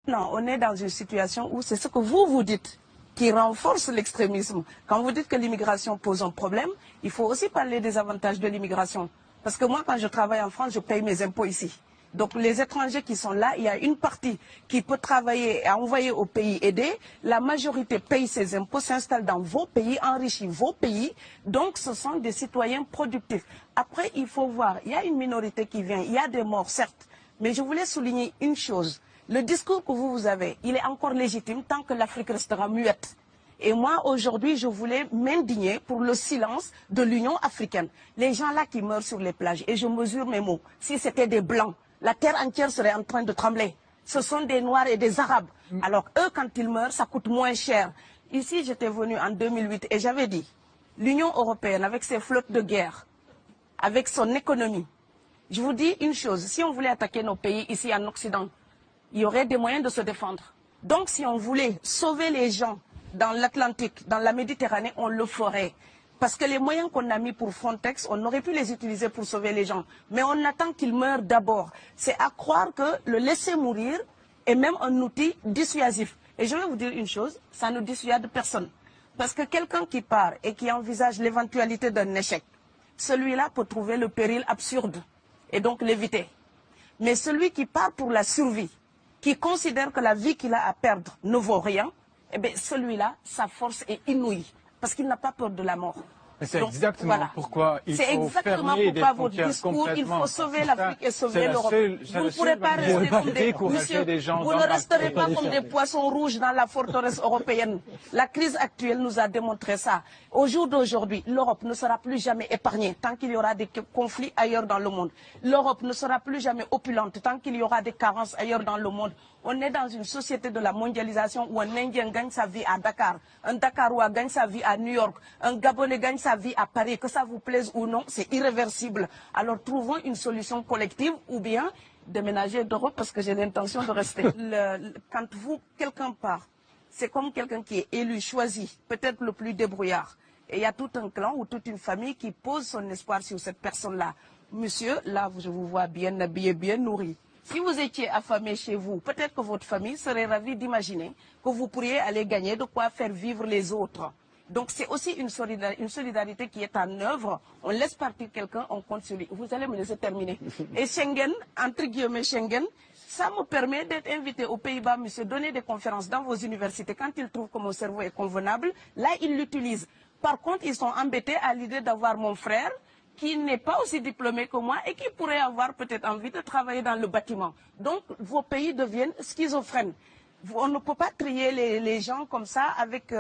Non, on est dans une situation où c'est ce que vous dites qui renforce l'extrémisme. Quand vous dites que l'immigration pose un problème, il faut aussi parler des avantages de l'immigration. Parce que moi, quand je travaille en France, je paye mes impôts ici. Donc les étrangers qui sont là, il y a une partie qui peut travailler et envoyer au pays aidé. La majorité paye ses impôts, s'installe dans vos pays, enrichit vos pays. Donc ce sont des citoyens productifs. Après, il faut voir, il y a une minorité qui vient, il y a des morts, certes. Mais je voulais souligner une chose. Le discours que vous avez, il est encore légitime tant que l'Afrique restera muette. Et moi, aujourd'hui, je voulais m'indigner pour le silence de l'Union africaine. Les gens là qui meurent sur les plages, et je mesure mes mots, si c'était des Blancs, la terre entière serait en train de trembler. Ce sont des Noirs et des Arabes. Alors eux, quand ils meurent, ça coûte moins cher. Ici, j'étais venu en 2008 et j'avais dit, l'Union européenne, avec ses flottes de guerre, avec son économie, je vous dis une chose, si on voulait attaquer nos pays ici en Occident, il y aurait des moyens de se défendre. Donc si on voulait sauver les gens dans l'Atlantique, dans la Méditerranée, on le ferait. Parce que les moyens qu'on a mis pour Frontex, on aurait pu les utiliser pour sauver les gens. Mais on attend qu'ils meurent d'abord. C'est à croire que le laisser mourir est même un outil dissuasif. Et je vais vous dire une chose, ça ne dissuade personne. Parce que quelqu'un qui part et qui envisage l'éventualité d'un échec, celui-là peut trouver le péril absurde et donc l'éviter. Mais celui qui part pour la survie, qui considère que la vie qu'il a à perdre ne vaut rien, eh bien celui-là, sa force est inouïe, parce qu'il n'a pas peur de la mort. C'est exactement pourquoi il faut fermer des frontières complètement. Il faut sauver l'Afrique et sauver l'Europe. Vous ne pourrez pas rester comme vous ne resterez pas comme des poissons rouges dans la forteresse européenne. La crise actuelle nous a démontré ça. Au jour d'aujourd'hui, l'Europe ne sera plus jamais épargnée tant qu'il y aura des conflits ailleurs dans le monde. L'Europe ne sera plus jamais opulente tant qu'il y aura des carences ailleurs dans le monde. On est dans une société de la mondialisation où un Indien gagne sa vie à Dakar, un Dakarois gagne sa vie à New York, un Gabonais gagne sa vie à Paris. Que ça vous plaise ou non, c'est irréversible. Alors trouvons une solution collective ou bien déménager d'Europe parce que j'ai l'intention de rester. Quand quelqu'un part, c'est comme quelqu'un qui est élu, choisi, peut-être le plus débrouillard. Et il y a tout un clan ou toute une famille qui pose son espoir sur cette personne-là. Monsieur, là, je vous vois bien habillé, bien nourri. Si vous étiez affamé chez vous, peut-être que votre famille serait ravie d'imaginer que vous pourriez aller gagner de quoi faire vivre les autres. Donc c'est aussi une solidarité qui est en œuvre. On laisse partir quelqu'un, on compte sur lui. Vous allez me laisser terminer. Et Schengen, entre guillemets Schengen, ça me permet d'être invité aux Pays-Bas, monsieur, donner des conférences dans vos universités. Quand ils trouvent que mon cerveau est convenable, là, ils l'utilisent. Par contre, ils sont embêtés à l'idée d'avoir mon frère, qui n'est pas aussi diplômé que moi et qui pourrait avoir peut-être envie de travailler dans le bâtiment. Donc, vos pays deviennent schizophrènes. On ne peut pas trier les gens comme ça avec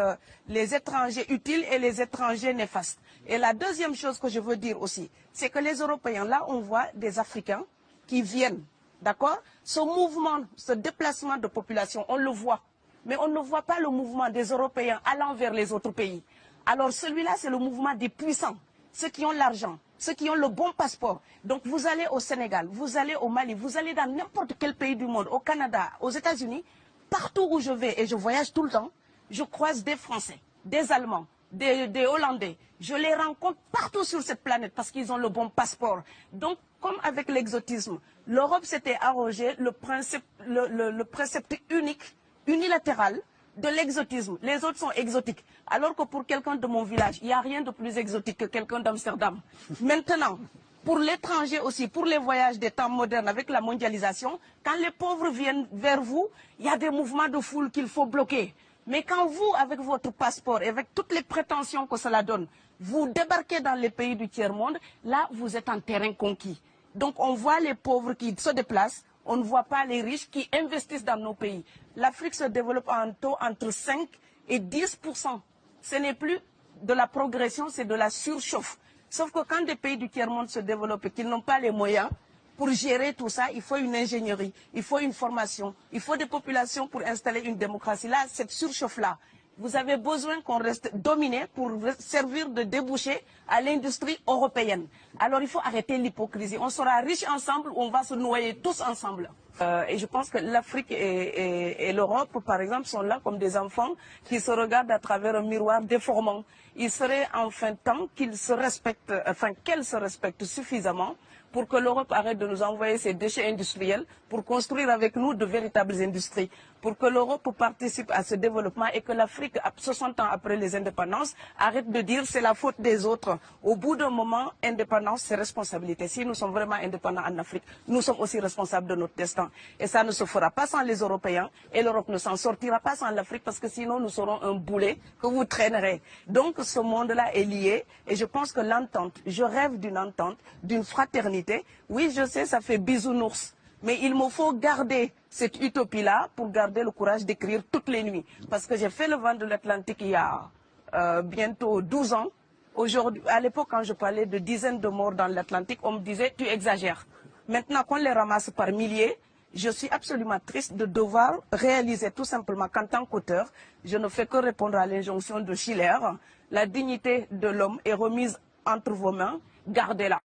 les étrangers utiles et les étrangers néfastes. Et la deuxième chose que je veux dire aussi, c'est que les Européens, là, on voit des Africains qui viennent, d'accord? Ce mouvement, ce déplacement de population, on le voit. Mais on ne voit pas le mouvement des Européens allant vers les autres pays. Alors celui-là, c'est le mouvement des puissants, ceux qui ont l'argent, ceux qui ont le bon passeport. Donc vous allez au Sénégal, vous allez au Mali, vous allez dans n'importe quel pays du monde, au Canada, aux États-Unis, partout où je vais, et je voyage tout le temps, je croise des Français, des Allemands, des Hollandais. Je les rencontre partout sur cette planète parce qu'ils ont le bon passeport. Donc, comme avec l'exotisme, l'Europe s'était arrogé le précepte unique, unilatéral, de l'exotisme. Les autres sont exotiques. Alors que pour quelqu'un de mon village, il n'y a rien de plus exotique que quelqu'un d'Amsterdam. Maintenant, pour l'étranger aussi, pour les voyages des temps modernes avec la mondialisation, quand les pauvres viennent vers vous, il y a des mouvements de foule qu'il faut bloquer. Mais quand vous, avec votre passeport et avec toutes les prétentions que cela donne, vous débarquez dans les pays du tiers-monde, là, vous êtes en terrain conquis. Donc, on voit les pauvres qui se déplacent, on ne voit pas les riches qui investissent dans nos pays. L'Afrique se développe en taux entre 5 et 10%. Ce n'est plus de la progression, c'est de la surchauffe. Sauf que quand des pays du tiers-monde se développent et qu'ils n'ont pas les moyens, pour gérer tout ça, il faut une ingénierie, il faut une formation, il faut des populations pour installer une démocratie. Là, cette surchauffe-là, vous avez besoin qu'on reste dominé pour servir de débouché à l'industrie européenne. Alors il faut arrêter l'hypocrisie. On sera riches ensemble ou on va se noyer tous ensemble. Et je pense que l'Afrique et l'Europe, par exemple, sont là comme des enfants qui se regardent à travers un miroir déformant. Il serait enfin temps qu'ils se respectent, enfin qu'elles se respectent suffisamment pour que l'Europe arrête de nous envoyer ses déchets industriels pour construire avec nous de véritables industries, pour que l'Europe participe à ce développement et que l'Afrique, 60 ans après les indépendances, arrête de dire c'est la faute des autres. Au bout d'un moment, indépendance, c'est responsabilité. Si nous sommes vraiment indépendants en Afrique, nous sommes aussi responsables de notre destin. Et ça ne se fera pas sans les Européens et l'Europe ne s'en sortira pas sans l'Afrique parce que sinon nous serons un boulet que vous traînerez. Donc ce monde-là est lié et je pense que l'entente, je rêve d'une entente, d'une fraternité. Oui, je sais, ça fait bisounours. Mais il me faut garder cette utopie-là pour garder le courage d'écrire toutes les nuits. Parce que j'ai fait le vent de l'Atlantique il y a bientôt 12 ans. Aujourd'hui, à l'époque, quand je parlais de dizaines de morts dans l'Atlantique, on me disait « tu exagères ». Maintenant qu'on les ramasse par milliers, je suis absolument triste de devoir réaliser tout simplement qu'en tant qu'auteur, je ne fais que répondre à l'injonction de Schiller. La dignité de l'homme est remise entre vos mains, gardez-la.